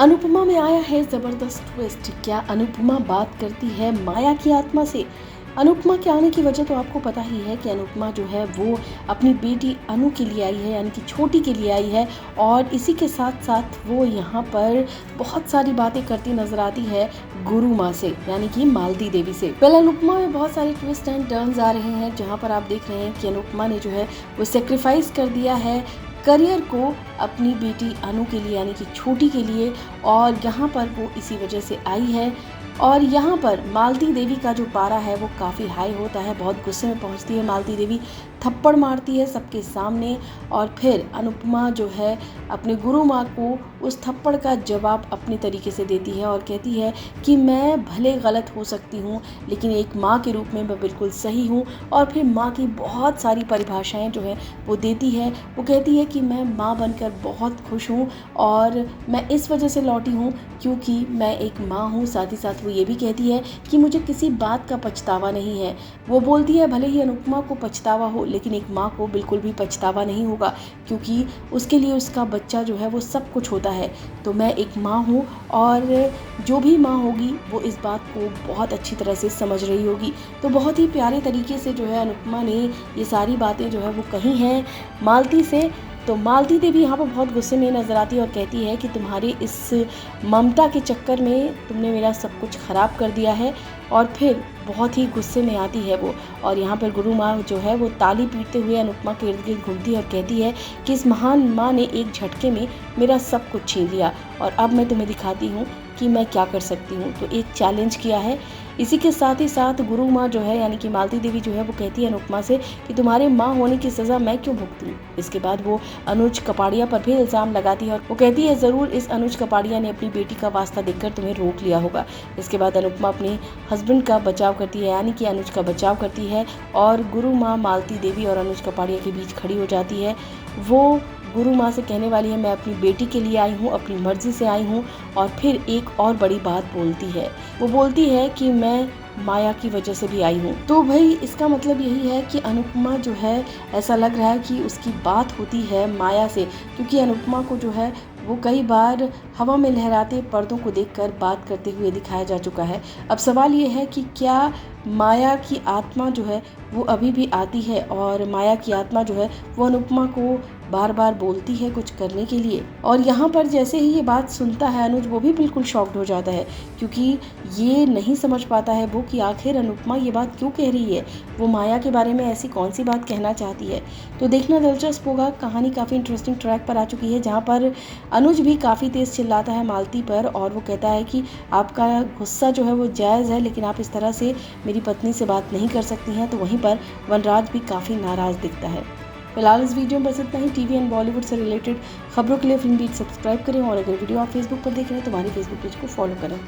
अनुपमा में आया है जबरदस्त ट्विस्ट। क्या अनुपमा बात करती है माया की आत्मा से? अनुपमा के आने की वजह तो आपको पता ही है कि अनुपमा जो है वो अपनी बेटी अनु के लिए आई है, यानी कि छोटी के लिए आई है। और इसी के साथ साथ वो यहाँ पर बहुत सारी बातें करती नजर आती है गुरु माँ से, यानी कि मालती देवी से। पहले अनुपमा में बहुत सारे ट्विस्ट एंड टर्न्स आ रहे हैं, जहाँ पर आप देख रहे हैं कि अनुपमा ने जो है वो सेक्रीफाइस कर दिया है करियर को अपनी बेटी अनु के लिए, यानी कि छोटी के लिए। और यहाँ पर वो इसी वजह से आई है। और यहाँ पर मालती देवी का जो पारा है वो काफ़ी हाई होता है, बहुत गुस्से में पहुँचती है मालती देवी, थप्पड़ मारती है सबके सामने। और फिर अनुपमा जो है अपने गुरु माँ को उस थप्पड़ का जवाब अपने तरीके से देती है और कहती है कि मैं भले गलत हो सकती हूँ, लेकिन एक माँ के रूप में मैं बिल्कुल सही हूँ। और फिर माँ की बहुत सारी परिभाषाएं जो है वो देती है। वो कहती है कि मैं माँ बनकर बहुत खुश हूँ और मैं इस वजह से लौटी हूँ क्योंकि मैं एक माँ हूँ। साथ ही साथ वो ये भी कहती है कि मुझे किसी बात का पछतावा नहीं है। वो बोलती है भले ही अनुपमा को पछतावा हो, लेकिन एक माँ को बिल्कुल भी पछतावा नहीं होगा, क्योंकि उसके लिए उसका बच्चा जो है वो सब कुछ होता है। तो मैं एक माँ हूँ और जो भी माँ होगी वो इस बात को बहुत अच्छी तरह से समझ रही होगी। तो बहुत ही प्यारे तरीके से जो है अनुपमा ने ये सारी बातें जो है वो कही हैं मालती से। तो मालती देवी यहाँ पर बहुत गुस्से में नजर आती है और कहती है कि तुम्हारी इस ममता के चक्कर में तुमने मेरा सब कुछ खराब कर दिया है। और फिर बहुत ही गुस्से में आती है वो। और यहाँ पर गुरु माँ जो है वो ताली पीटते हुए अनुपमा के इर्द गिर्द घूमती है और कहती है कि इस महान माँ ने एक झटके में मेरा सब कुछ छीन लिया और अब मैं तुम्हें दिखाती हूँ कि मैं क्या कर सकती हूँ। तो एक चैलेंज किया है। इसी के साथ ही साथ गुरु माँ जो है, यानी कि मालती देवी जो है वो कहती है अनुपमा से कि तुम्हारे माँ होने की सज़ा मैं क्यों भुगतूं। इसके बाद वो अनुज कपाड़िया पर भी इल्ज़ाम लगाती है और वो कहती है ज़रूर इस अनुज कपाड़िया ने अपनी बेटी का वास्ता देखकर तुम्हें रोक लिया होगा। इसके बाद अनुपमा अपने हस्बैंड का बचाव करती है, यानी कि अनुज का बचाव करती है और गुरु माँ मालती देवी और अनुज कपाड़िया के बीच खड़ी हो जाती है। वो गुरु माँ से कहने वाली है मैं अपनी बेटी के लिए आई हूँ, अपनी मर्जी से आई हूँ। और फिर एक और बड़ी बात बोलती है, वो बोलती है कि मैं माया की वजह से भी आई हूँ। तो भाई इसका मतलब यही है कि अनुपमा जो है, ऐसा लग रहा है कि उसकी बात होती है माया से, क्योंकि अनुपमा को जो है वो कई बार हवा में लहराते पर्दों को देखकर बात करते हुए दिखाया जा चुका है। अब सवाल ये है कि क्या माया की आत्मा जो है वो अभी भी आती है और माया की आत्मा जो है वो अनुपमा को बार बार बोलती है कुछ करने के लिए। और यहाँ पर जैसे ही ये बात सुनता है अनुज, वो भी बिल्कुल शॉक्ड हो जाता है, क्योंकि ये नहीं समझ पाता है वो कि आखिर अनुपमा ये बात क्यों कह रही है, वो माया के बारे में ऐसी कौन सी बात कहना चाहती है। तो देखना दिलचस्प होगा। कहानी काफ़ी इंटरेस्टिंग ट्रैक पर आ चुकी है, जहाँ पर अनुज भी काफ़ी तेज़ चिल्लाता है मालती पर और वो कहता है कि आपका गुस्सा जो है वो जायज़ है, लेकिन आप इस तरह से मेरी पत्नी से बात नहीं कर सकती हैं। तो वहीं पर वनराज भी काफ़ी नाराज़ दिखता है। फिलहाल इस वीडियो में बस इतना ही। टीवी एंड बॉलीवुड से रिलेटेड खबरों के लिए फिल्म बीट सब्सक्राइब करें और अगर वीडियो आप फेसबुक पर देख रहे हैं तो हमारे फेसबुक पेज को फॉलो करें।